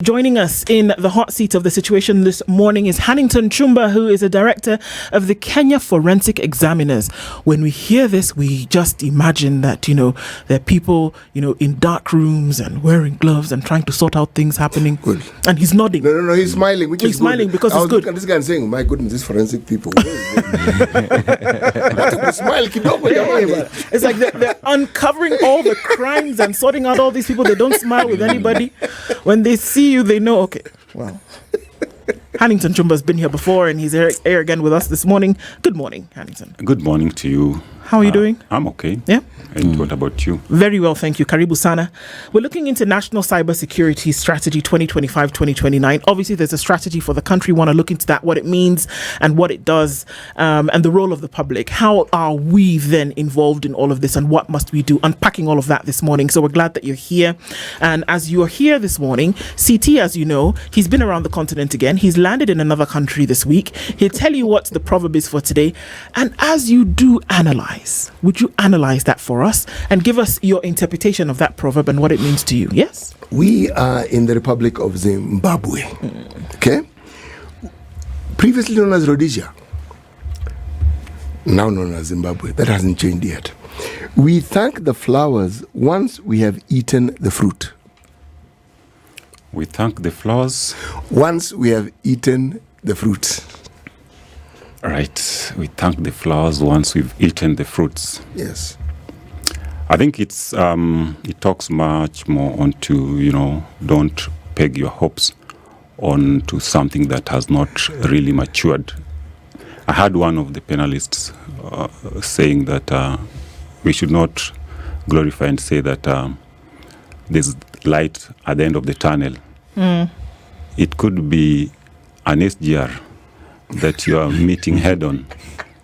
Joining us in the hot seat of the situation this morning is Hannington Chumba, who is a director of the Kenya Forensic Examiners. When we hear this, we just imagine that, there are people, in dark rooms and wearing gloves and trying to sort out things happening. Good. And he's nodding. No, he's smiling, which he's is smiling good. because I it's was good. looking at this guy and saying, my goodness, these forensic people. Smile, keep up with your money. It's like they're uncovering all the crimes and sorting out all these people. They don't smile with anybody. When they see you, they know, okay, well, Hannington Chumba's been here before and he's here again with us this morning. Good morning, Hannington. Good morning to you. How are you doing? I'm okay. Yeah. And what about you? Very well, thank you. Karibu Sana. We're looking into National Cybersecurity Strategy 2025-2029. Obviously, there's a strategy for the country. We want to look into that, what it means and what it does, and the role of the public. How are we then involved in all of this and what must we do? Unpacking all of that this morning. So we're glad that you're here. And as you're here this morning, CT, as you know, he's been around the continent again. He's landed in another country this week. He'll tell you what the proverb is for today. And as you do analyze, would you analyze that for us and give us your interpretation of that proverb and what it means to you? Yes? We are in the Republic of Zimbabwe, okay? Previously known as Rhodesia, now known as Zimbabwe. That hasn't changed yet. We thank the flowers once we have eaten the fruit. We thank the flowers. Once we have eaten the fruit. Right. We thank the flowers once we've eaten the fruits. Yes. I think it talks much more onto, don't peg your hopes onto something that has not really matured. I had one of the panelists saying that we should not glorify and say that there's light at the end of the tunnel. It could be an SGR that you are meeting head on.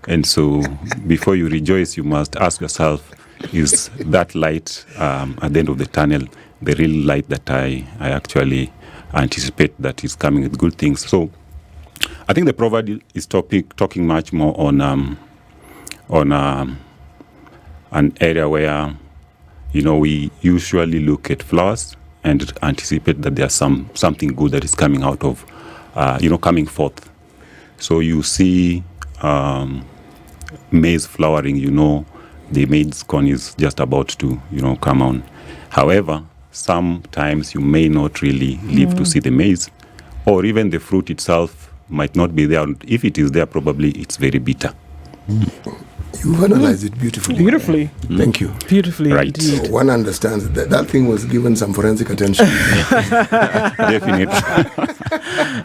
And so before you rejoice, you must ask yourself, is that light at the end of the tunnel the real light that I actually anticipate that is coming with good things? So I think the proverb is talking much more on an area where, we usually look at flowers and anticipate that there's something good that is coming out of, coming forth. So you see maize flowering, the maize corn is just about to, come on. However, sometimes you may not really live to see the maize, or even the fruit itself might not be there. If it is there, probably it's very bitter. You've analyzed it beautifully. Beautifully. Thank you. Beautifully, right. Indeed. So one understands that thing was given some forensic attention. Definitely.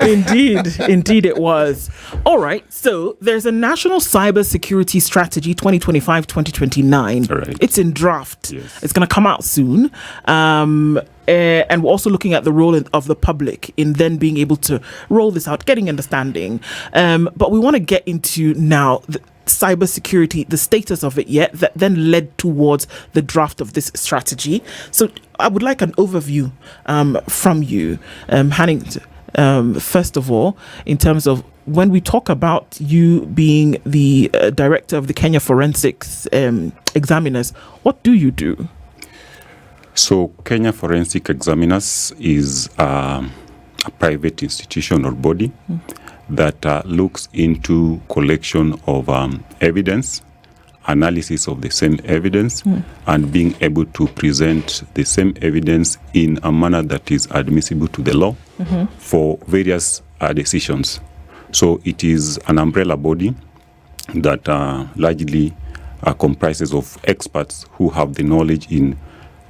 Indeed it was. All right, so there's a National Cybersecurity Strategy 2025-2029. Right. It's in draft. Yes. It's going to come out soon. And we're also looking at the role of the public in then being able to roll this out, getting understanding. But we want to get into now the cybersecurity, the status of it yet, that then led towards the draft of this strategy. So I would like an overview from you, Hannington. First of all, in terms of when we talk about you being the director of the Kenya Forensics Examiners, what do you do? So Kenya Forensic Examiners is a private institution or body that looks into collection of evidence, analysis of the same evidence, and being able to present the same evidence in a manner that is admissible to the law for various decisions. So it is an umbrella body that largely comprises of experts who have the knowledge in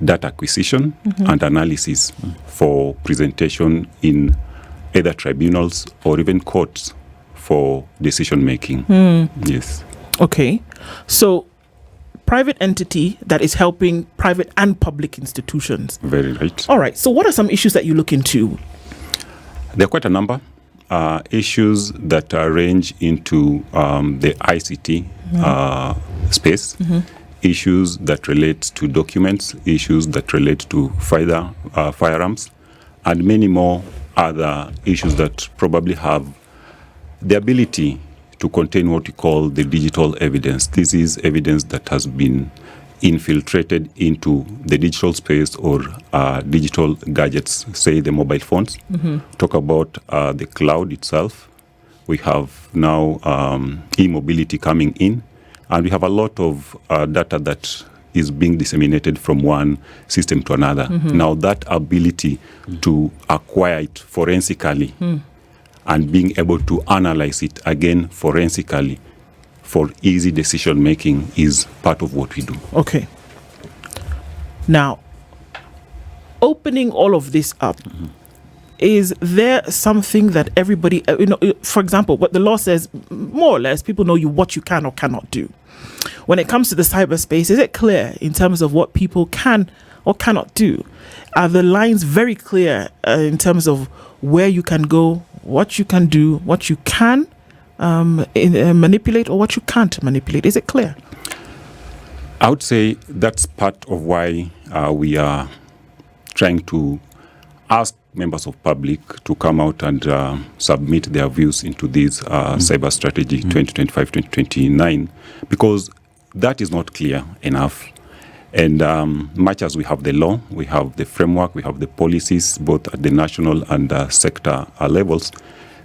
data acquisition and analysis for presentation in either tribunals or even courts for decision making. Yes. Okay. So private entity that is helping private and public institutions. Very right. All right. So what are some issues that you look into? There are quite a number. Issues that range into the ICT space, issues that relate to documents, issues that relate to firearms, and many more other issues that probably have the ability to contain what we call the digital evidence. This is evidence that has been infiltrated into the digital space or digital gadgets, say the mobile phones. Talk about the cloud itself. We have now e-mobility coming in, and we have a lot of data that is being disseminated from one system to another. Now, that ability to acquire it forensically and being able to analyze it again forensically for easy decision making is part of what we do. Okay. Now, opening all of this up, is there something that everybody, for example, what the law says, more or less, people know what you can or cannot do. When it comes to the cyberspace, is it clear in terms of what people can or cannot do? Are the lines very clear in terms of where you can go, what you can do, what you can manipulate, or what you can't manipulate? Is it clear? I would say that's part of why we are trying to ask members of public to come out and submit their views into this cyber strategy 2025-2029, because that is not clear enough. And much as we have the law, we have the framework, we have the policies, both at the national and sector levels,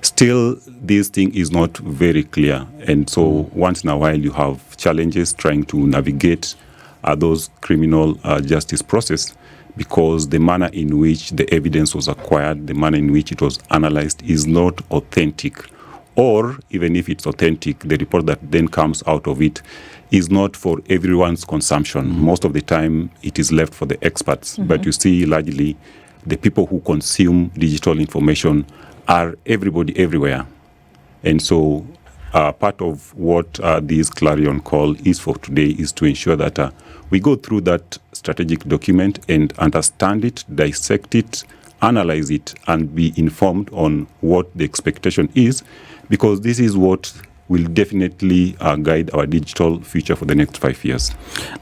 still this thing is not very clear. And so once in a while you have challenges trying to navigate those criminal justice process, because the manner in which the evidence was acquired, the manner in which it was analyzed is not authentic. Or even if it's authentic, the report that then comes out of it is not for everyone's consumption. Most of the time, it is left for the experts. But you see, largely, the people who consume digital information are everybody everywhere. And so part of what this Clarion call is for today is to ensure that we go through that strategic document and understand it, dissect it, analyze it, and be informed on what the expectation is, because this is what will definitely guide our digital future for the next 5 years.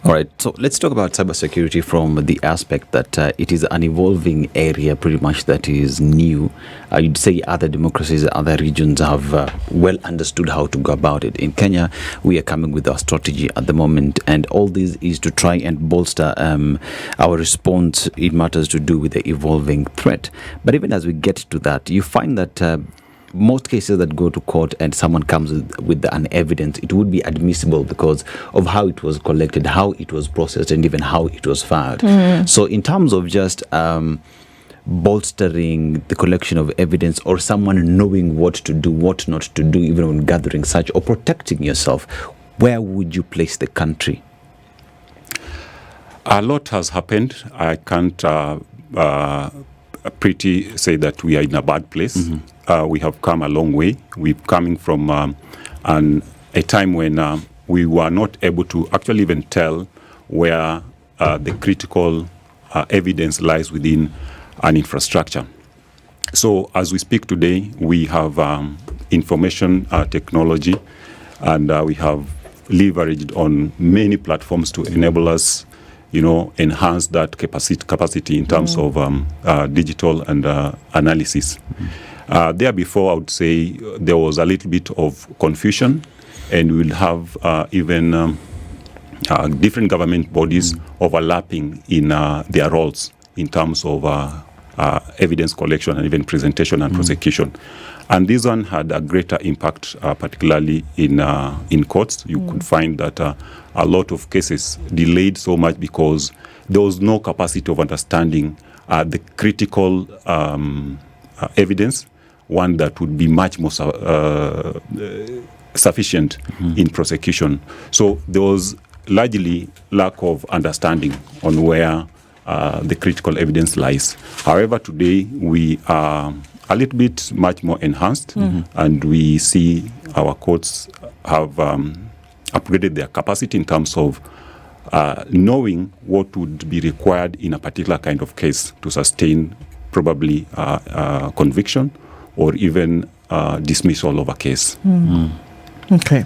All right, so let's talk about cybersecurity from the aspect that it is an evolving area pretty much that is new. You'd say other democracies, other regions have well understood how to go about it. In Kenya, we are coming with our strategy at the moment, and all this is to try and bolster our response in matters to do with the evolving threat. But even as we get to that, you find that most cases that go to court and someone comes with an evidence, it would be admissible because of how it was collected, how it was processed, and even how it was filed. So in terms of just bolstering the collection of evidence, or someone knowing what to do, what not to do, even when gathering such, or protecting yourself, where would you place the country? A lot has happened. I can't pretty say that we are in a bad place. We have come a long way. We're coming from a time when we were not able to actually even tell where the critical evidence lies within an infrastructure. So as we speak today, we have information technology, and we have leveraged on many platforms to enable us enhance that capacity in terms of digital and analysis. There before, I would say there was a little bit of confusion, and we will have even different government bodies overlapping in their roles in terms of evidence collection and even presentation and prosecution. And this one had a greater impact, particularly in courts. You could find that a lot of cases delayed so much because there was no capacity of understanding the critical evidence, one that would be much more sufficient in prosecution. So there was largely lack of understanding on where the critical evidence lies. However, today we are a little bit much more enhanced, and we see our courts have upgraded their capacity in terms of knowing what would be required in a particular kind of case to sustain probably conviction or even dismissal of a case. Okay.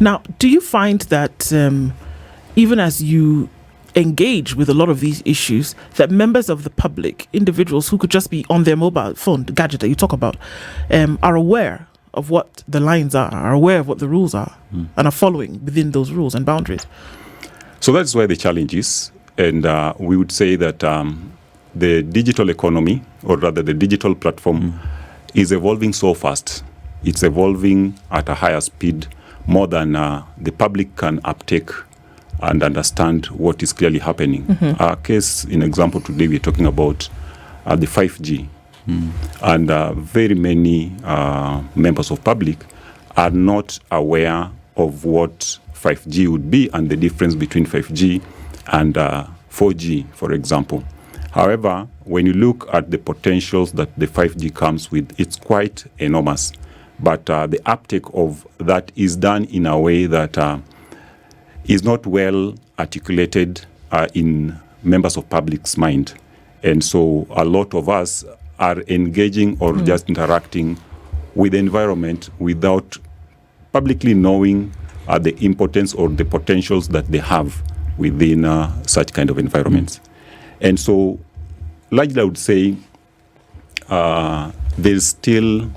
Now, do you find that even as you engage with a lot of these issues, that members of the public, individuals who could just be on their mobile phone, the gadget that you talk about, are aware of what the lines are aware of what the rules are, and are following within those rules and boundaries? So that's where the challenge is. And we would say that the digital economy, or rather the digital platform, is evolving so fast. It's evolving at a higher speed, more than the public can uptake and understand what is clearly happening. Our case, in example, today we're talking about the 5G. And very many members of public are not aware of what 5G would be and the difference between 5G and 4G, for example. However, when you look at the potentials that the 5G comes with, it's quite enormous. But the uptake of that is done in a way that is not well articulated in members of public's mind. And so a lot of us are engaging or just interacting with the environment without publicly knowing the importance or the potentials that they have within such kind of environments. And so, largely I would say there's still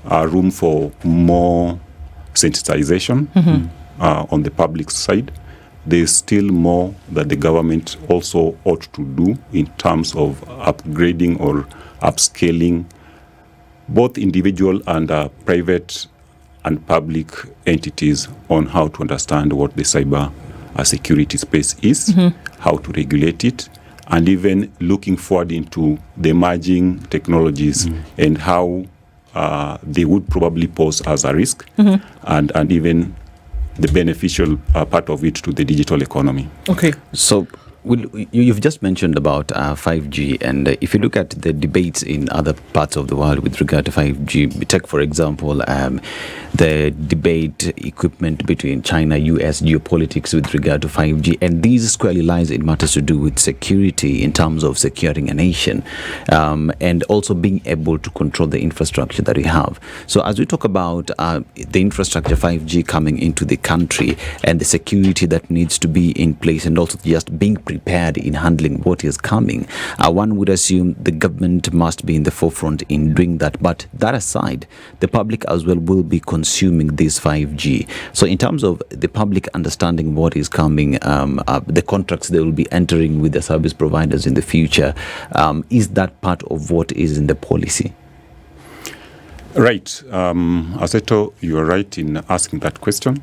room for more sensitization on the public side. There's still more that the government also ought to do in terms of upgrading or upscaling both individual and private and public entities on how to understand what the cyber security space is, how to regulate it, and even looking forward into the emerging technologies and how they would probably pose as a risk, and even the beneficial part of it to the digital economy. Okay. So you've just mentioned about 5G, and if you look at the debates in other parts of the world with regard to 5G, take for example the debate equipment between China, US, geopolitics with regard to 5G, and these squarely lies in matters to do with security in terms of securing a nation, and also being able to control the infrastructure that we have. So as we talk about the infrastructure 5G coming into the country and the security that needs to be in place, and also just being prepared in handling what is coming, one would assume the government must be in the forefront in doing that. But that aside, the public as well will be consuming this 5G. So in terms of the public understanding what is coming, the contracts they will be entering with the service providers in the future, is that part of what is in the policy? Right. Aseto, you are right in asking that question.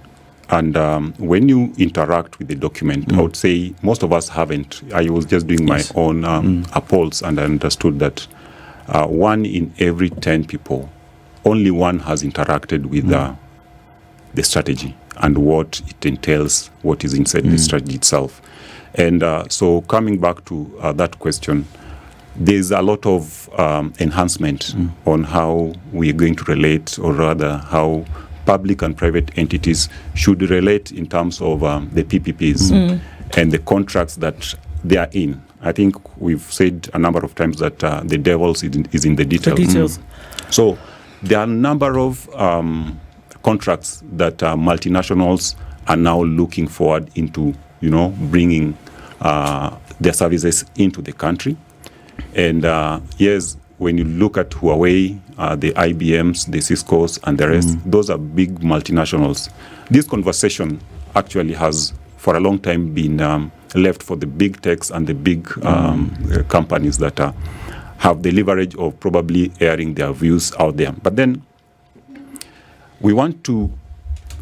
And when you interact with the document, I would say most of us haven't. I was just doing my own polls, and I understood that 1 in every 10 people, only one has interacted with the strategy and what it entails, what is inside the strategy itself. And so coming back to that question, there's a lot of enhancement on how we are going to relate, or rather how public and private entities should relate in terms of the PPPs and the contracts that they are in. I think we've said a number of times that the devil is in the details. So there are a number of contracts that multinationals are now looking forward into, bringing their services into the country. And yes, when you look at Huawei, the IBMs, the Ciscos, and the rest, those are big multinationals. This conversation actually has, for a long time, been left for the big techs and the big companies that have the leverage of probably airing their views out there. But then we want to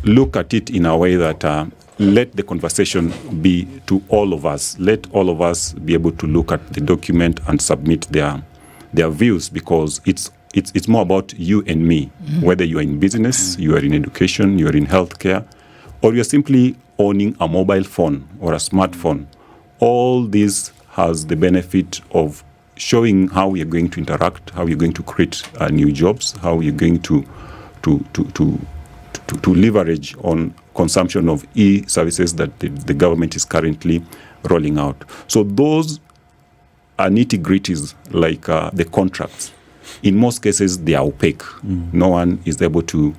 look at it in a way that let the conversation be to all of us. Let all of us be able to look at the document and submit their views, because it's more about you and me, whether you are in business, you are in education, you are in healthcare, or you are simply owning a mobile phone or a smartphone. All this has the benefit of showing how we are going to interact, how we are going to create new jobs, how we are going to leverage on consumption of e-services that the government is currently rolling out. So those are nitty-gritties, like the contracts. In most cases, they are opaque. No one is able to,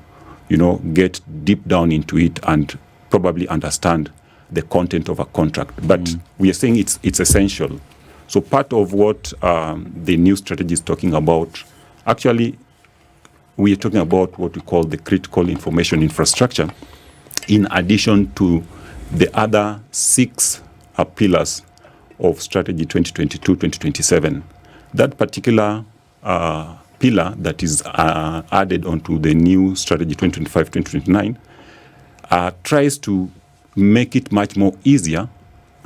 get deep down into it and probably understand the content of a contract. But we are saying it's essential. So part of what the new strategy is talking about, actually, we are talking about what we call the critical information infrastructure, in addition to the other 6 pillars of strategy 2022-2027. That particular pillar that is added onto the new strategy 2025-2029 tries to make it much more easier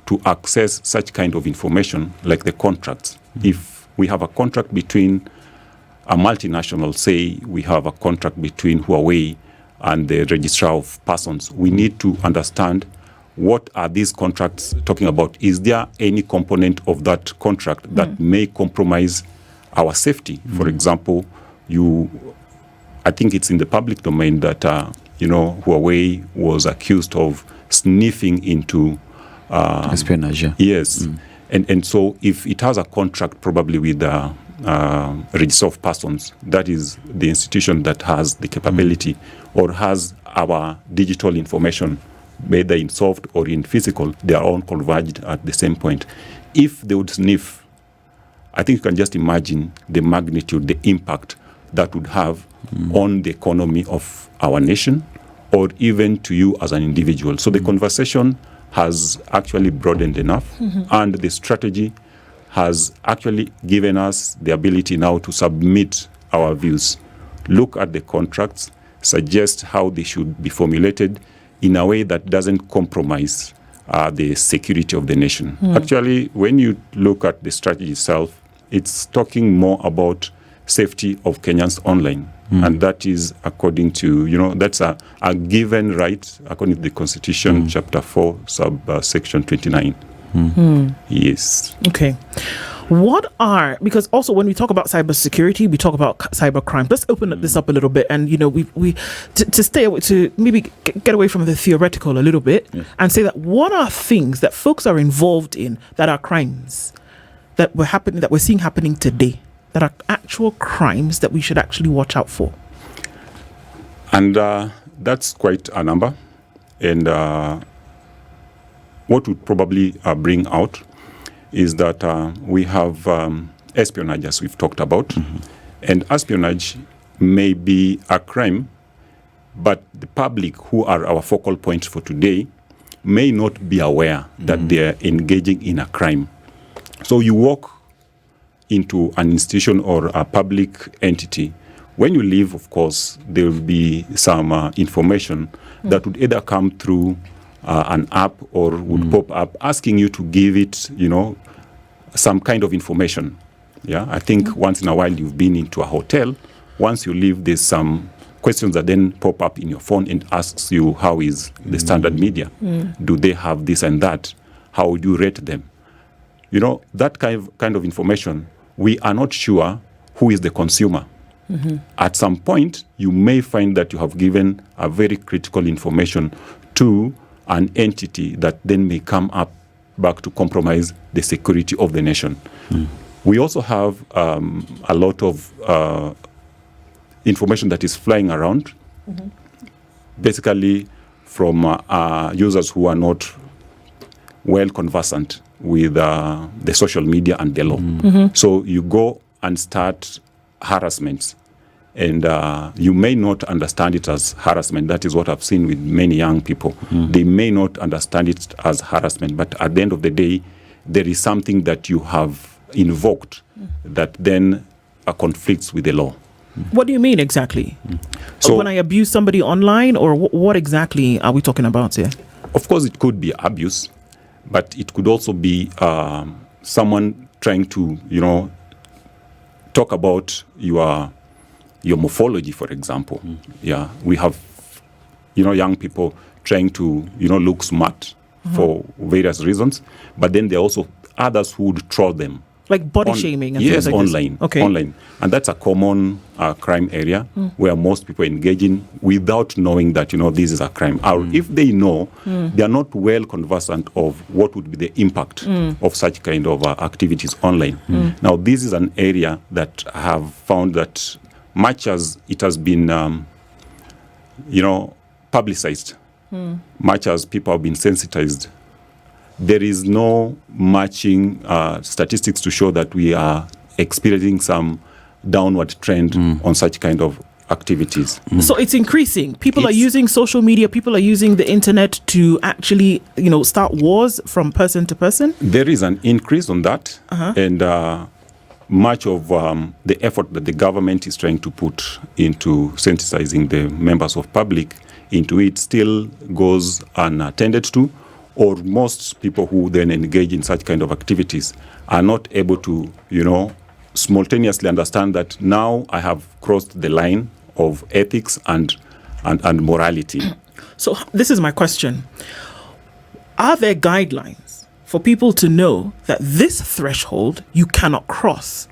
to access such kind of information like the contracts. If we have a contract between a multinational, say we have a contract between Huawei and the registrar of persons, we need to understand what are these contracts talking about. Is there any component of that contract that may compromise our safety? For example, I think it's in the public domain that Huawei was accused of sniffing into espionage. Yes. And so if it has a contract probably with the register of persons, that is the institution that has the capability or has our digital information, whether in soft or in physical, they are all converged at the same point. If they would sniff, I think you can just imagine the magnitude, the impact that would have on the economy of our nation or even to you as an individual. So the conversation has actually broadened enough, and the strategy has actually given us the ability now to submit our views, look at the contracts, suggest how they should be formulated in a way that doesn't compromise the security of the nation. Actually, when you look at the strategy itself, it's talking more about safety of Kenyans online. And that is according to, that's a given right according to the Constitution, Chapter 4, Section 29. Yes. Okay. Because also when we talk about cybersecurity, we talk about cybercrime. Let's open this up a little bit, and to stay away, to maybe get away from the theoretical a little bit, and say that what are things that folks are involved in that are crimes that we're seeing happening today, that are actual crimes that we should actually watch out for? And that's quite a number. And what would probably bring out is that we have espionage, as we've talked about. And espionage may be a crime, but the public, who are our focal point for today, may not be aware that they're engaging in a crime. So you walk into an institution or a public entity. When you leave, of course, there will be some information that would either come through an app or would pop up asking you to give it, some kind of information. Yeah, I think once in a while you've been into a hotel. Once you leave, there's some questions that then pop up in your phone and asks you, how is the standard media? Do they have this and that? How would you rate them? That kind of information, we are not sure who is the consumer. At some point, you may find that you have given a very critical information to an entity that then may come up back to compromise the security of the nation. We also have a lot of information that is flying around, basically from users who are not well conversant with the social media and the law. So you go and start harassments, and you may not understand it as harassment. That is what I've seen with many young people. They may not understand it as harassment, but at the end of the day, there is something that you have invoked that then conflicts with the law. What do you mean exactly? So when I abuse somebody online, or what exactly are we talking about here? Of course, it could be abuse, but it could also be someone trying to, talk about your morphology, for example. Yeah, we have, young people trying to, look smart for various reasons, but then there are also others who would troll them. Like body shaming and yes, things like online. This. Okay. Online. And that's a common crime area where most people engage in without knowing that, this is a crime. Or if they know, they are not well conversant of what would be the impact of such kind of activities online. Now, this is an area that I have found that much as it has been, publicized, much as people have been sensitized, there is no matching statistics to show that we are experiencing some downward trend on such kind of activities. So it's increasing. People are It's- using social media. People are using the internet to actually, start wars from person to person. There is an increase on that, and much of the effort that the government is trying to put into sensitizing the members of public into it still goes unattended to, or most people who then engage in such kind of activities are not able to, simultaneously understand that now I have crossed the line of ethics and morality. So this is my question. Are there guidelines for people to know that this threshold you cannot cross?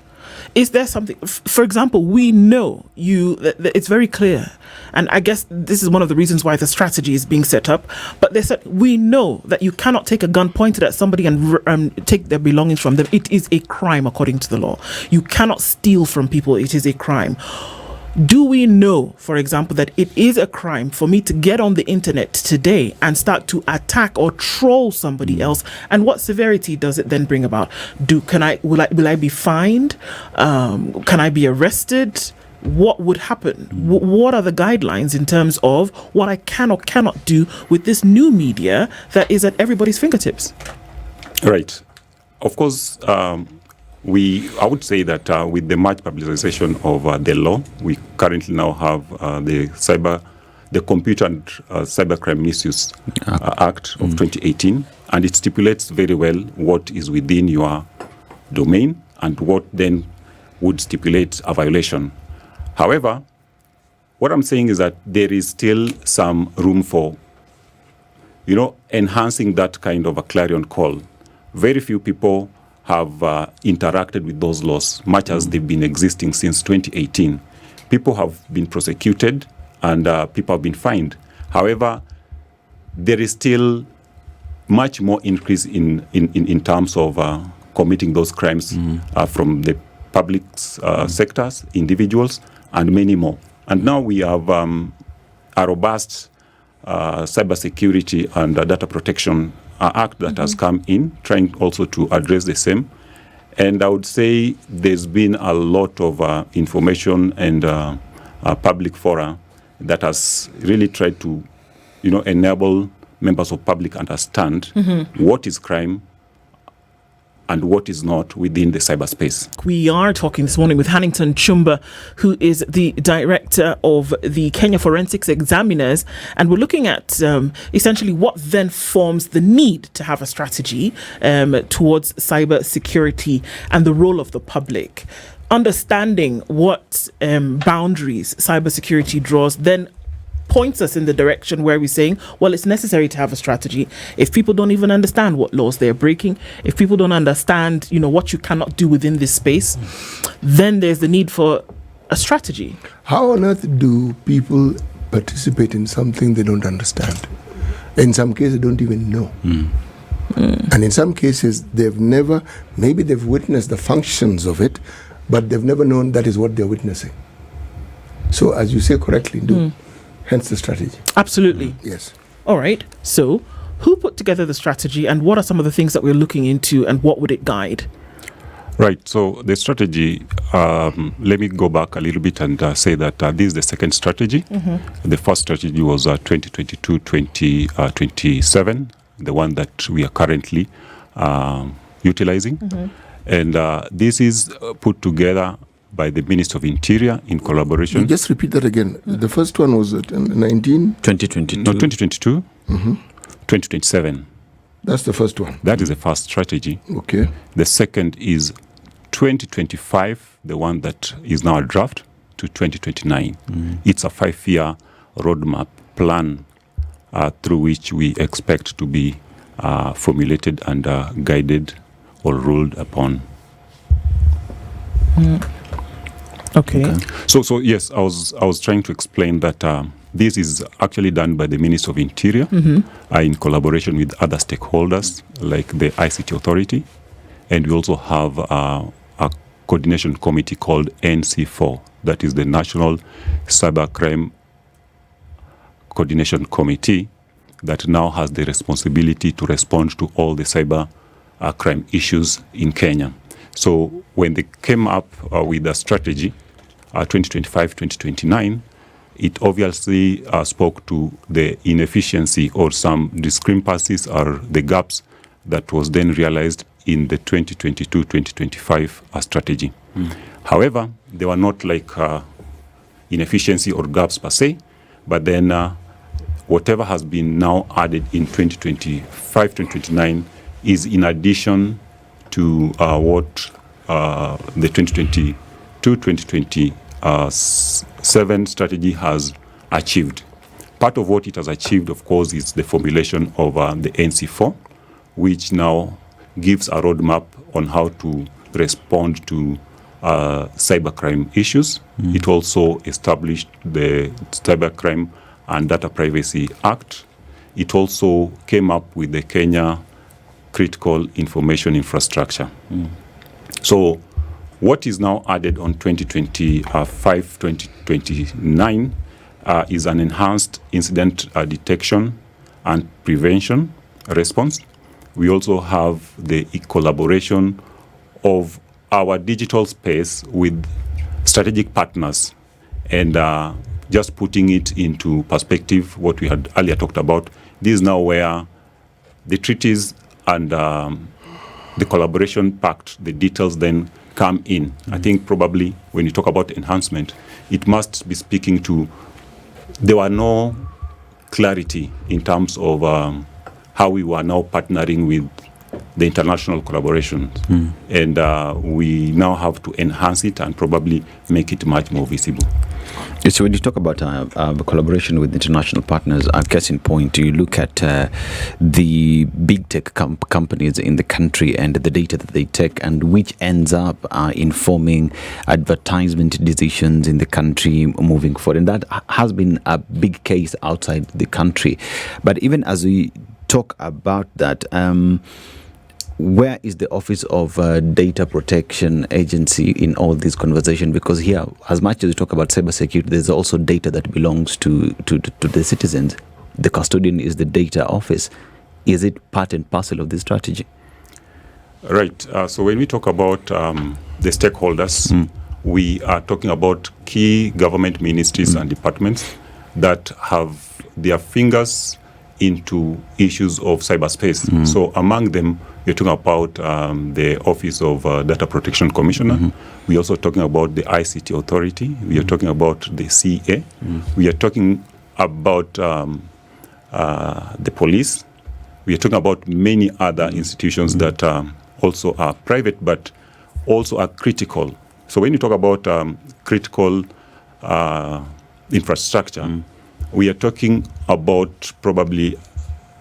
Is there something, for example, we know that it's very clear, and I guess this is one of the reasons why the strategy is being set up, but they said we know that you cannot take a gun pointed at somebody and take their belongings from them. It is a crime according to the law. You cannot steal from people. It is a crime. Do we know, for example, that it is a crime for me to get on the internet today and start to attack or troll somebody else? And what severity does it then bring about? Will I be fined? Can I be arrested? What would happen? What are the guidelines in terms of what I can or cannot do with this new media that is at everybody's fingertips? Right. Of course, I would say that with the much publicization of the law, we currently now have the Computer and Cybercrime Misuse Act of 2018, and it stipulates very well what is within your domain and what then would stipulate a violation. However, what I'm saying is that there is still some room for, enhancing that kind of a clarion call. Very few people have interacted with those laws, much as they've been existing since 2018. People have been prosecuted and people have been fined. However, there is still much more increase in terms of committing those crimes from the public sectors, individuals, and many more. And now we have a robust cybersecurity and data protection act that has come in, trying also to address the same. And I would say there's been a lot of information and public fora that has really tried to, enable members of public understand what is crime and what is not within the cyberspace. We are talking this morning with Hannington Chumba, who is the director of the Kenya Forensics Examiners, and we're looking at essentially what then forms the need to have a strategy towards cyber security and the role of the public. Understanding what boundaries cybersecurity draws then points us in the direction where we're saying, well, it's necessary to have a strategy. If people don't even understand what laws they're breaking, if people don't understand, what you cannot do within this space, then there's the need for a strategy. How on earth do people participate in something they don't understand? In some cases, they don't even know. And in some cases, maybe they've witnessed the functions of it, but they've never known that is what they're witnessing. So, as you say correctly, hence the strategy. Absolutely. Yes. All right. So who put together the strategy and what are some of the things that we're looking into and what would it guide? Right. So the strategy, let me go back a little bit and say that this is the second strategy. The first strategy was 2022-2027, the one that we are currently utilizing. And this is put together by the Minister of Interior in collaboration. Just repeat that again. The first one was 2022. No, 2022. 2027. That's the first one. That is the first strategy. Okay. The second is 2025, the one that is now a draft, to 2029. It's a 5-year roadmap plan through which we expect to be formulated and guided or ruled upon. Okay. So yes, I was trying to explain that this is actually done by the Ministry of Interior in collaboration with other stakeholders like the ICT Authority, and we also have a coordination committee called NC4, that is the National Cybercrime Coordination Committee, that now has the responsibility to respond to all the cyber crime issues in Kenya. So when they came up with a strategy, 2025-2029, it obviously spoke to the inefficiency or some discrepancies or the gaps that was then realized in the 2022-2025 strategy. However, they were not like inefficiency or gaps per se, but then whatever has been now added in 2025-2029 is in addition to what the 2022-2027 strategy has achieved. Part of what it has achieved, of course, is the formulation of the NC4, which now gives a roadmap on how to respond to cybercrime issues. It also established the Cybercrime and Data Privacy Act. It also came up with the Kenya Critical Information Infrastructure. So what is now added on 2025-2029 is an enhanced incident detection and prevention response. We also have the collaboration of our digital space with strategic partners, and just putting it into perspective, what we had earlier talked about, this is now where the treaties and the collaboration pact, the details then come in. I think probably when you talk about enhancement, it must be speaking to, there were no clarity in terms of how we were now partnering with the international collaborations. And we now have to enhance it and probably make it much more visible. So when you talk about collaboration with international partners, I guess in point, you look at the big tech companies in the country and the data that they take, and which ends up informing advertisement decisions in the country moving forward. And that has been a big case outside the country. But even as we talk about that, where is the Office of Data Protection Agency in all this conversation? Because here, as much as we talk about cybersecurity, there's also data that belongs to the citizens. The custodian is the data office. Is it part and parcel of this strategy? Right. So when we talk about the stakeholders, we are talking about key government ministries and departments that have their fingers into issues of cyberspace. So among them, we're talking about the Office of Data Protection Commissioner. We're also talking about the ICT Authority. We are talking about the CA. We are talking about the police. We are talking about many other institutions that also are private, but also are critical. So when you talk about critical infrastructure, we are talking about probably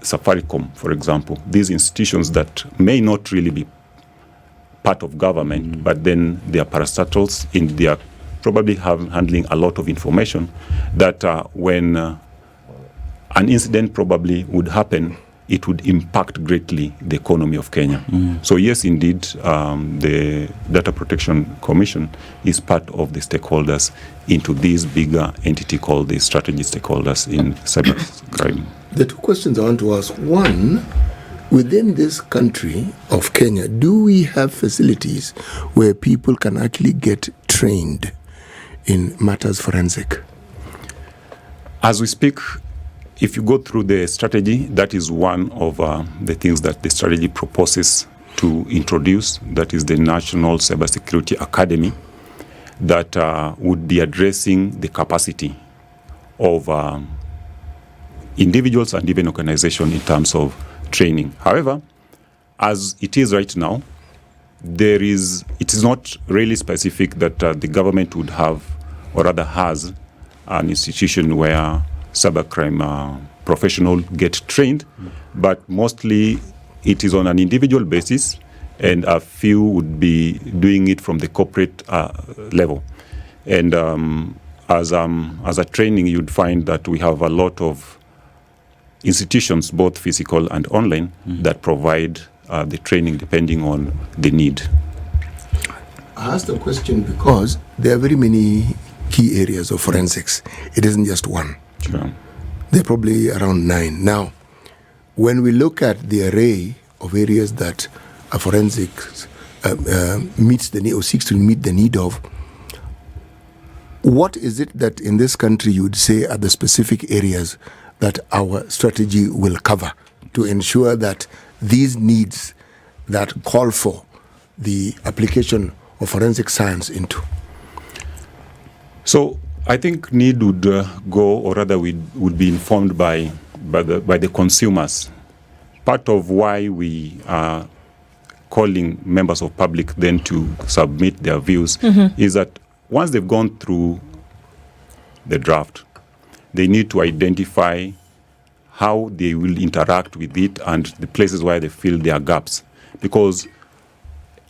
Safaricom, for example. These institutions that may not really be part of government, but then they are parastatals in they are probably handling a lot of information that when an incident probably would happen, it would impact greatly the economy of Kenya. So yes, indeed, the Data Protection Commission is part of the stakeholders into this bigger entity called the strategy stakeholders in cybercrime. The two questions I want to ask. One, within this country of Kenya, do we have facilities where people can actually get trained in matters forensic? As we speak, if you go through the strategy, that is one of the things that the strategy proposes to introduce. That is the National Cybersecurity Academy that would be addressing the capacity of individuals and even organizations in terms of training. However, as it is right now, it is not really specific that the government would have, or rather has, an institution where cybercrime professionals get trained, but mostly it is on an individual basis, and a few would be doing it from the corporate level. And as a training, you'd find that we have a lot of institutions, both physical and online, that provide the training depending on the need. I asked the question because there are very many key areas of forensics. It isn't just one. Sure. There are probably around 9. Now, when we look at the array of areas that a forensics meets the need or seeks to meet the need of, what is it that in this country you would say are the specific areas that our strategy will cover to ensure that these needs that call for the application of forensic science into? So I think need would go, or rather would be informed by the consumers. Part of why we are calling members of public then to submit their views is that once they've gone through the draft, they need to identify how they will interact with it and the places where they feel there are gaps. Because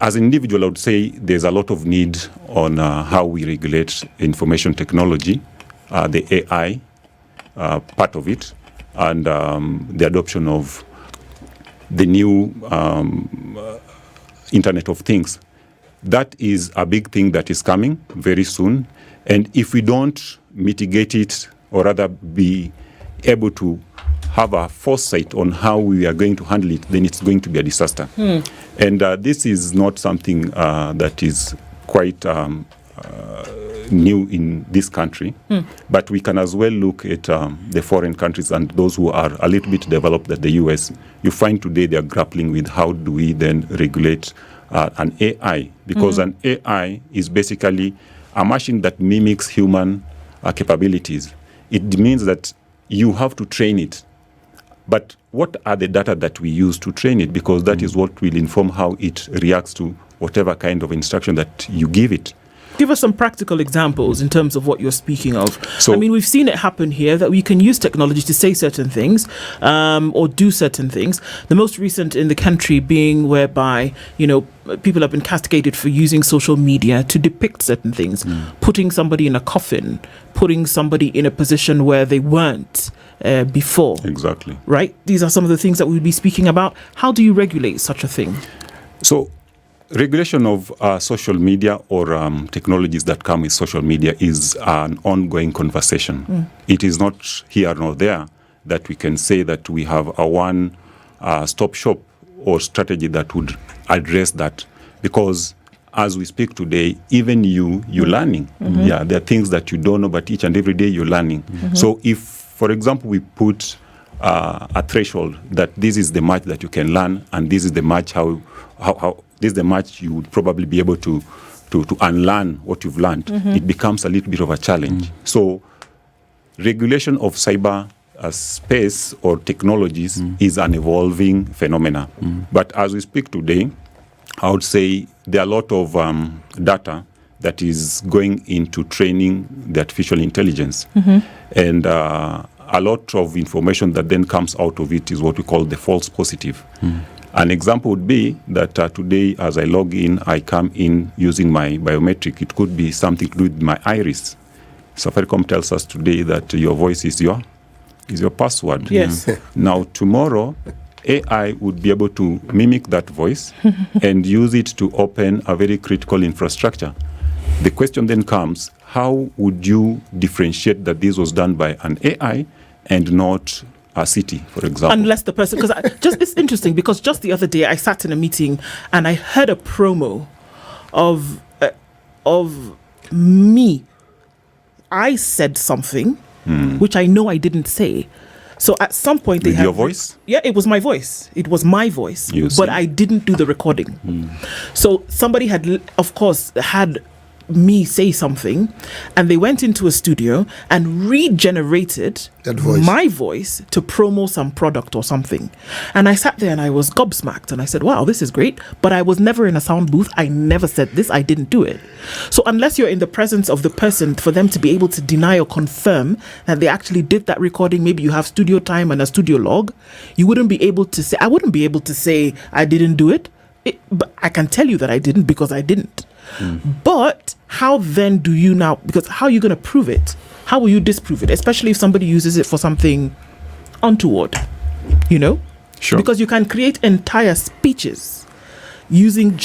as an individual, I would say there's a lot of need on how we regulate information technology, the AI part of it, and the adoption of the new Internet of Things. That is a big thing that is coming very soon. And if we don't mitigate it, or rather be able to have a foresight on how we are going to handle it, then it's going to be a disaster. And this is not something that is quite new in this country, but we can as well look at the foreign countries and those who are a little bit developed than the US. You find today they are grappling with how do we then regulate an AI, because an AI is basically a machine that mimics human capabilities. It means that you have to train it. But what are the data that we use to train it? Because that is what will inform how it reacts to whatever kind of instruction that you give it. Give us some practical examples in terms of what you're speaking of. So, I mean, we've seen it happen here that we can use technology to say certain things or do certain things. The most recent in the country being whereby, people have been castigated for using social media to depict certain things, putting somebody in a coffin, putting somebody in a position where they weren't before. Exactly. Right? These are some of the things that we'll be speaking about. How do you regulate such a thing? So, regulation of social media or technologies that come with social media is an ongoing conversation. It is not here nor there that we can say that we have a one-stop shop or strategy that would address that. Because as we speak today, even you're learning. Yeah, there are things that you don't know, but each and every day you're learning. So if, for example, we put a threshold that this is the much that you can learn and this is the much how this is the much you would probably be able to unlearn what you've learned, it becomes a little bit of a challenge. So regulation of cyber space or technologies is an evolving phenomena. But as we speak today, I would say there are a lot of data that is going into training the artificial intelligence. And a lot of information that then comes out of it is what we call the false positive. An example would be that today, as I log in, I come in using my biometric. It could be something to do with my iris. Safaricom tells us today that your voice is your password. Yes. Now, tomorrow, AI would be able to mimic that voice and use it to open a very critical infrastructure. The question then comes, how would you differentiate that this was done by an AI and not a city, for example? Unless the person, because it's interesting because just the other day I sat in a meeting and I heard a promo of me. I said something which I know I didn't say. So at some point they With had your voice? Yeah, it was my voice. It was my voice, but I didn't do the recording. So somebody had, of course, had me say something, and they went into a studio and regenerated that voice. My voice to promo some product or something. And I sat there and I was gobsmacked and I said, wow, this is great, but I was never in a sound booth. I never said this. I didn't do it. So unless you're in the presence of the person for them to be able to deny or confirm that they actually did that recording, maybe you have studio time and a studio log, you wouldn't be able to say, I wouldn't be able to say I didn't do it. But I can tell you that I didn't because I didn't. But how then do you now, because how are you going to prove it? How will you disprove it? Especially if somebody uses it for something untoward, Sure. Because you can create entire speeches using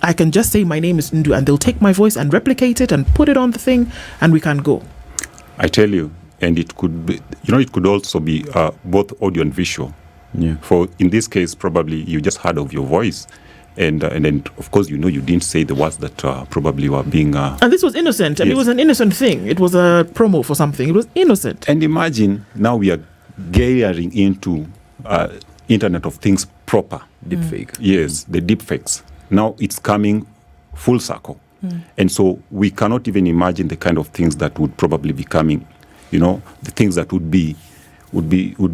I can just say my name is Ndu and they'll take my voice and replicate it and put it on the thing and we can go. I tell you, and it could be, it could also be both audio and visual. Yeah. For in this case, probably you just heard of your voice, And then, of course, you didn't say the words that probably were being... and this was innocent. Yes. It was an innocent thing. It was a promo for something. It was innocent. And imagine now we are gearing into Internet of Things proper. Deepfake. Yes, the deepfakes. Now it's coming full circle. And so we cannot even imagine the kind of things that would probably be coming, the things that would be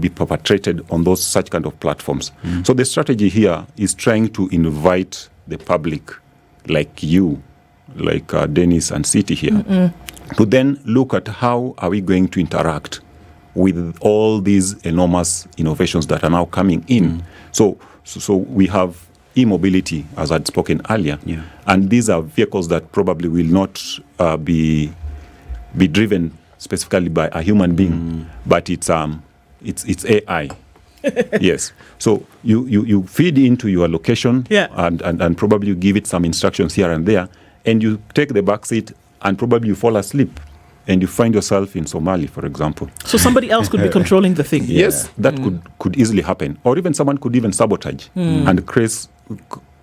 perpetrated on those such kind of platforms. So the strategy here is trying to invite the public, like you, like Dennis and City here, to then look at how are we going to interact with all these enormous innovations that are now coming in. So we have e-mobility, as I'd spoken earlier, and these are vehicles that probably will not be driven specifically by a human being, but it's AI. Yes. So you feed into your location, and probably you give it some instructions here and there, and you take the back seat, and probably you fall asleep, and you find yourself in Somali, for example. So somebody else could be controlling the thing. Yes, that could easily happen. Or even someone could even sabotage and create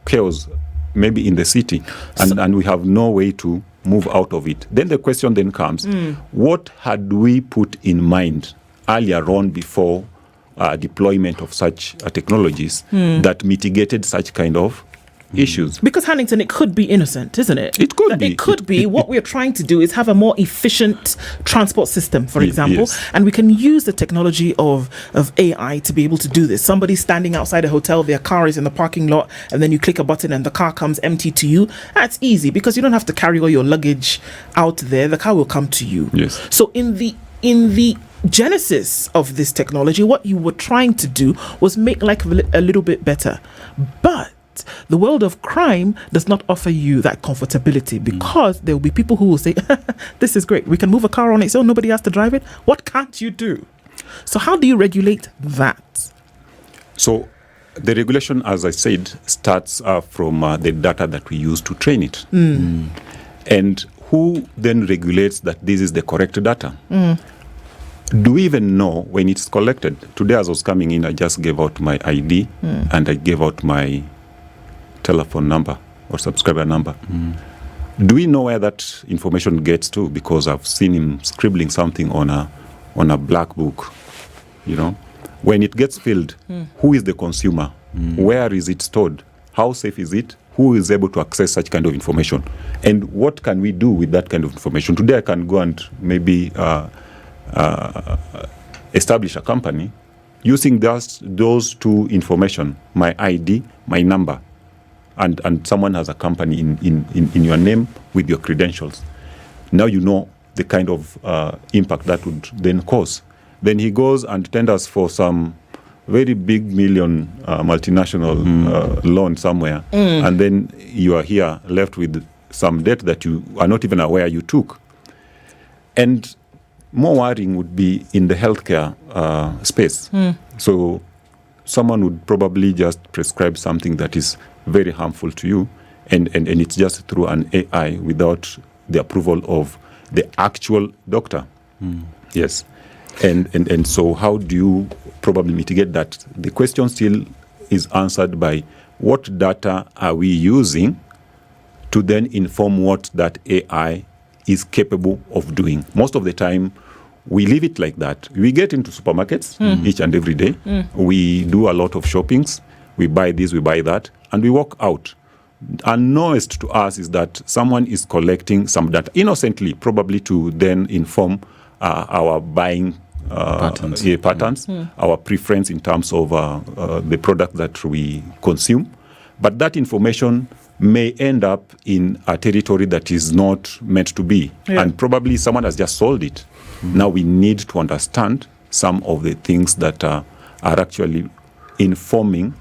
chaos, maybe in the city, and we have no way to move out of it. Then the question then comes, what had we put in mind earlier on before deployment of such technologies that mitigated such kind of issues? Because Hannington, it could be innocent, isn't it? It could be. It could be. What we're trying to do is have a more efficient transport system, for example, yes. and we can use the technology of AI to be able to do this. Somebody standing outside a hotel, their car is in the parking lot, and then you click a button and the car comes empty to you. That's easy because you don't have to carry all your luggage out there. The car will come to you. Yes. So in the genesis of this technology, what you were trying to do was make life a little bit better. But the world of crime does not offer you that comfortability, because there will be people who will say, this is great, we can move a car on its own, nobody has to drive it. What can't you do? So how do you regulate that? So the regulation, as I said, starts from the data that we use to train it. And who then regulates that this is the correct data? Do we even know when it's collected? Today as I was coming in, I just gave out my ID and I gave out my telephone number or subscriber number. Do we know where that information gets to? Because I've seen him scribbling something on a black book. When it gets filled, who is the consumer? Where is it stored? How safe is it? Who is able to access such kind of information? And what can we do with that kind of information? Today I can go and maybe establish a company using those two information, my ID, my number, and someone has a company in your name with your credentials. Now you know the kind of impact that would then cause. Then he goes and tenders for some very big million multinational loan somewhere, and then you are here left with some debt that you are not even aware you took. And more worrying would be in the healthcare space. So someone would probably just prescribe something that is very harmful to you, and it's just through an AI without the approval of the actual doctor. Yes. And so how do you probably mitigate that? The question still is answered by what data are we using to then inform what that AI is capable of doing. Most of the time, we leave it like that. We get into supermarkets each and every day. We do a lot of shoppings. We buy this, we buy that, and we walk out. Unknowest to us is that someone is collecting some data innocently, probably to then inform our buying patterns, our preference in terms of the product that we consume. But that information may end up in a territory that is not meant to be. And probably someone has just sold it. Now we need to understand some of the things that are actually informing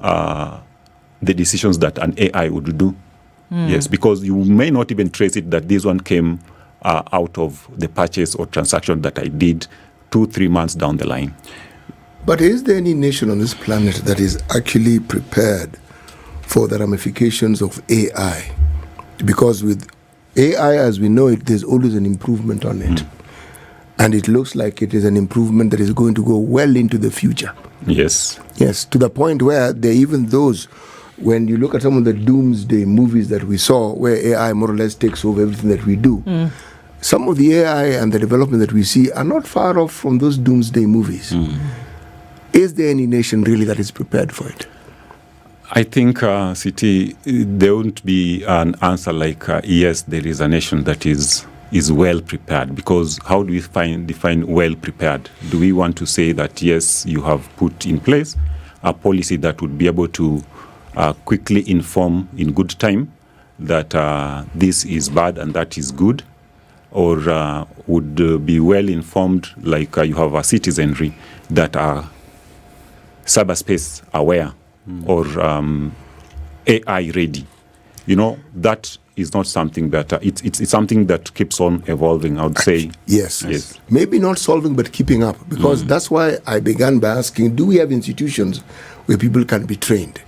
the decisions that an AI would do. Yes, because you may not even trace it that this one came out of the purchase or transaction that I did 2-3 months down the line. But is there any nation on this planet that is actually prepared for the ramifications of AI? Because with AI as we know it, there's always an improvement on it. And it looks like it is an improvement that is going to go well into the future. Yes. Yes, to the point where there are even those when you look at some of the doomsday movies that we saw, where AI more or less takes over everything that we do, some of the AI and the development that we see are not far off from those doomsday movies. Is there any nation really that is prepared for it? I think, CT, there won't be an answer like, yes, there is a nation that is well prepared, because how do we define well prepared? Do we want to say that, yes, you have put in place a policy that would be able to quickly inform in good time that this is bad and that is good? Or would be well informed, like you have a citizenry that are cyberspace aware or AI ready? That is not something that it's something that keeps on evolving, I would say. Yes. Maybe not solving, but keeping up, because that's why I began by asking, do we have institutions where people can be trained?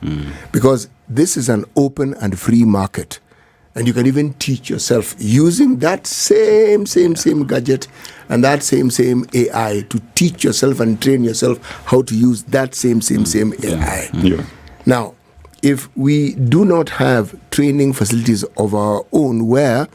Because this is an open and free market, and you can even teach yourself using that same gadget and that same AI to teach yourself and train yourself how to use that same AI. Now, if we do not have training facilities of our own where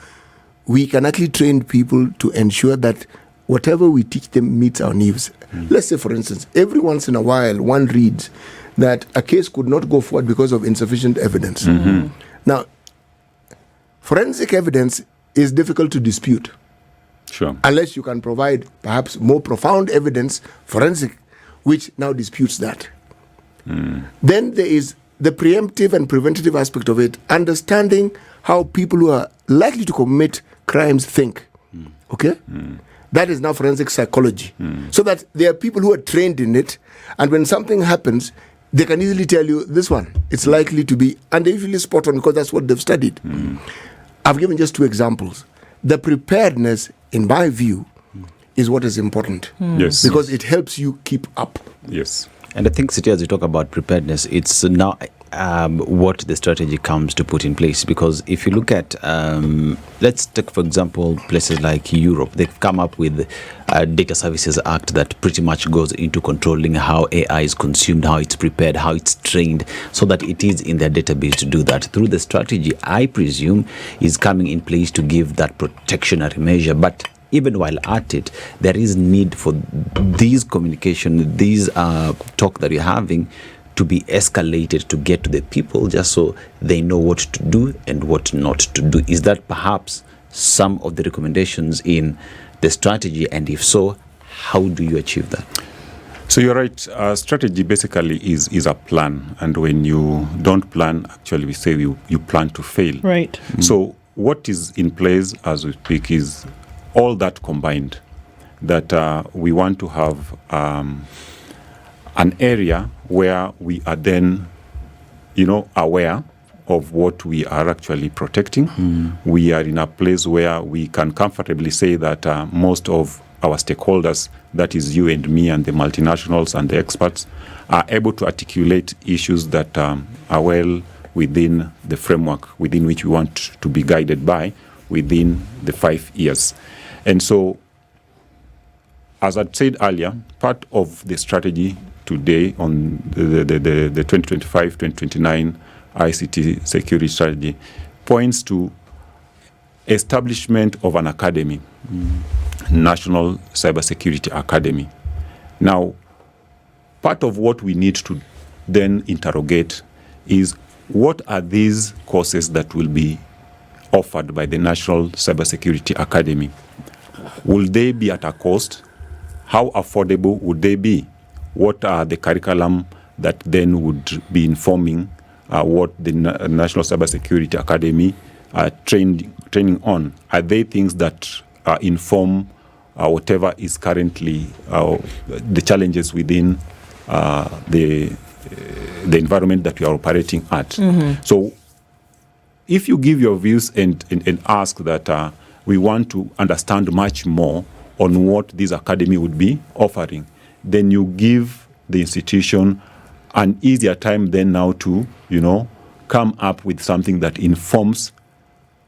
we can actually train people to ensure that whatever we teach them meets our needs. Let's say, for instance, every once in a while, one reads that a case could not go forward because of insufficient evidence. Now, forensic evidence is difficult to dispute. Sure. Unless you can provide perhaps more profound evidence, forensic, which now disputes that. Then there is the preemptive and preventative aspect of it, understanding how people who are likely to commit crimes think. Okay? That is now forensic psychology. So that there are people who are trained in it, and when something happens, they can easily tell you, this one, it's likely to be, and they're usually spot on because that's what they've studied. I've given just 2 examples. The preparedness, in my view, is what is important. Yes. Because it helps you keep up. Yes. And I think, City, as you talk about preparedness, it's now what the strategy comes to put in place. Because if you look at, let's take, for example, places like Europe, they've come up with a Data Services Act that pretty much goes into controlling how AI is consumed, how it's prepared, how it's trained, so that it is in their database to do that. Through the strategy, I presume, is coming in place to give that protectionary measure. But even while at it, there is need for these communication, these talk that you're having to be escalated to get to the people, just so they know what to do and what not to do. Is that perhaps some of the recommendations in the strategy? And if so, how do you achieve that? So you're right. Strategy basically is a plan. And when you don't plan, actually we say you plan to fail. Right. So what is in place as we speak is all that combined, that we want to have an area where we are then, aware of what we are actually protecting. We are in a place where we can comfortably say that most of our stakeholders, that is you and me and the multinationals and the experts, are able to articulate issues that are well within the framework within which we want to be guided by within the 5 years. And so, as I said earlier, part of the strategy today on the 2025-2029 ICT security strategy points to establishment of an academy, National Cybersecurity Academy. Now, part of what we need to then interrogate is what are these courses that will be offered by the National Cybersecurity Academy? Will they be at a cost? How affordable would they be? What are the curriculum that then would be informing what the National Cybersecurity Academy are training on? Are they things that inform whatever is currently the challenges within the environment that we are operating at? So if you give your views and ask that we want to understand much more on what this academy would be offering, then you give the institution an easier time then now to, come up with something that informs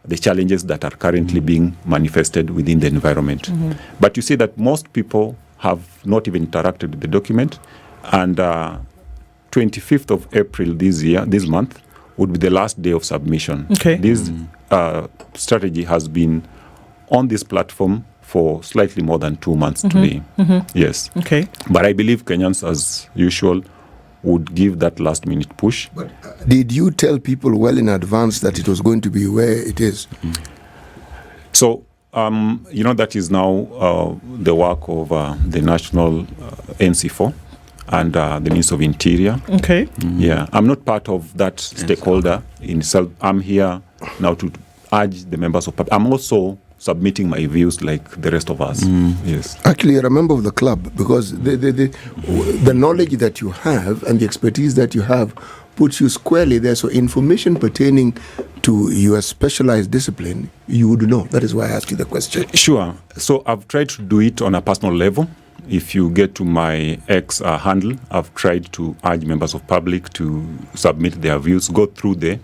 the challenges that are currently being manifested within the environment. But you see that most people have not even interacted with the document, and 25th of April this month, would be the last day of submission. Okay. This strategy has been on this platform for slightly more than 2 months today. Yes. Okay. But I believe Kenyans, as usual, would give that last minute push. But did you tell people well in advance that it was going to be where it is? So, that is now the work of the National NC4 and the Minister of Interior. Okay. Yeah, I'm not part of that stakeholder in itself. I'm here now to urge the members of public. I'm also submitting my views like the rest of us. Yes. Actually, you're a member of the club because the knowledge that you have and the expertise that you have puts you squarely there. So information pertaining to your specialized discipline, you would know. That is why I asked you the question. Sure. So I've tried to do it on a personal level. If you get to my X handle, I've tried to urge members of public to submit their views, go through the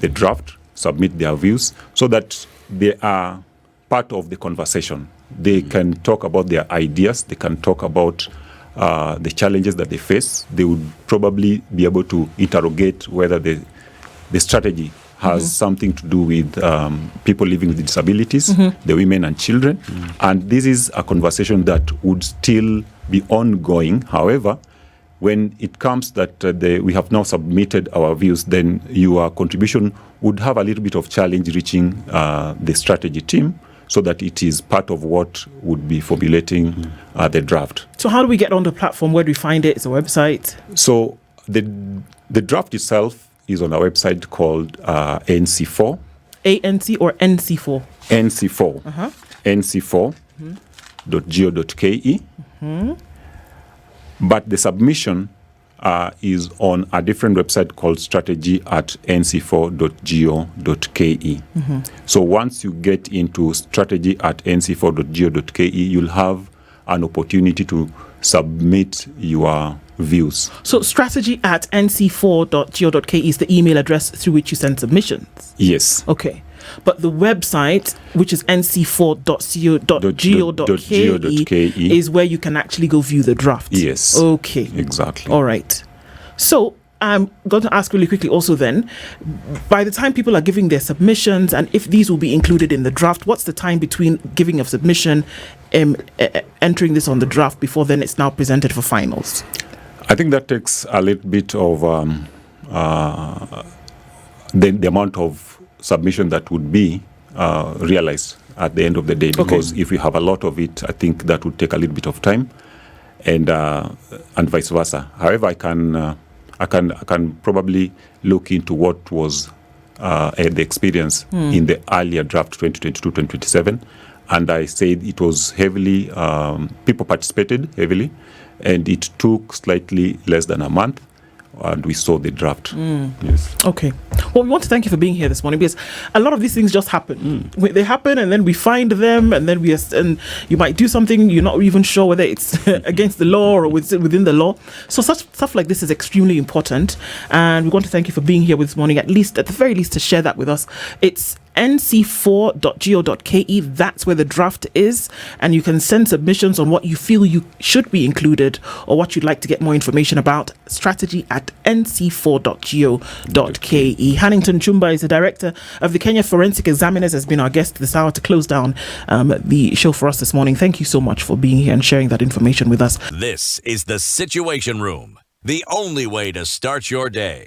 draft, submit their views, so that they are part of the conversation. They can talk about their ideas. They can talk about the challenges that they face. They would probably be able to interrogate whether the strategy has something to do with people living with disabilities, the women and children. And this is a conversation that would still be ongoing. However, when it comes that we have now submitted our views, then your contribution would have a little bit of challenge reaching the strategy team, so that it is part of what would be formulating the draft. So how do we get on the platform? Where do we find it? It's a website. So the draft itself is on a website called NC4. ANC or NC4? NC4. NC4.go.ke. But the submission is on a different website called strategy@nc4.go.ke. So once you get into strategy@nc4.go.ke, you'll have an opportunity to submit your views. So strategy@nc4.go.ke is the email address through which you send submissions? Yes. Okay. But the website, which is nc4.go.ke, is where you can actually go view the draft. Yes. Okay. Exactly. All right. So I'm going to ask really quickly also then, by the time people are giving their submissions and if these will be included in the draft, what's the time between giving a submission, entering this on the draft before then it's now presented for finals? I think that takes a little bit of the amount of submission that would be realized at the end of the day, because if we have a lot of it, I think that would take a little bit of time, and vice versa. However, I can probably look into what was the experience in the earlier draft 2022-2027, and I said it was heavily people participated heavily, and it took slightly less than a month. And we saw the draft. Yes. Okay. Well, we want to thank you for being here this morning, because a lot of these things just happen. They happen, and then we find them, and then and you might do something you're not even sure whether it's against the law or within the law. So such stuff like this is extremely important, and we want to thank you for being here this morning. At the very least, to share that with us. It's nc4.go.ke. That's where the draft is, and you can send submissions on what you feel you should be included or what you'd like to get more information about. Strategy@nc4.go.ke. Hannington Chumba is the director of the Kenya Forensic Examiners, has been our guest this hour to close down the show for us this morning. Thank you so much for being here and sharing that information with us. This is the Situation Room, the only way to start your day.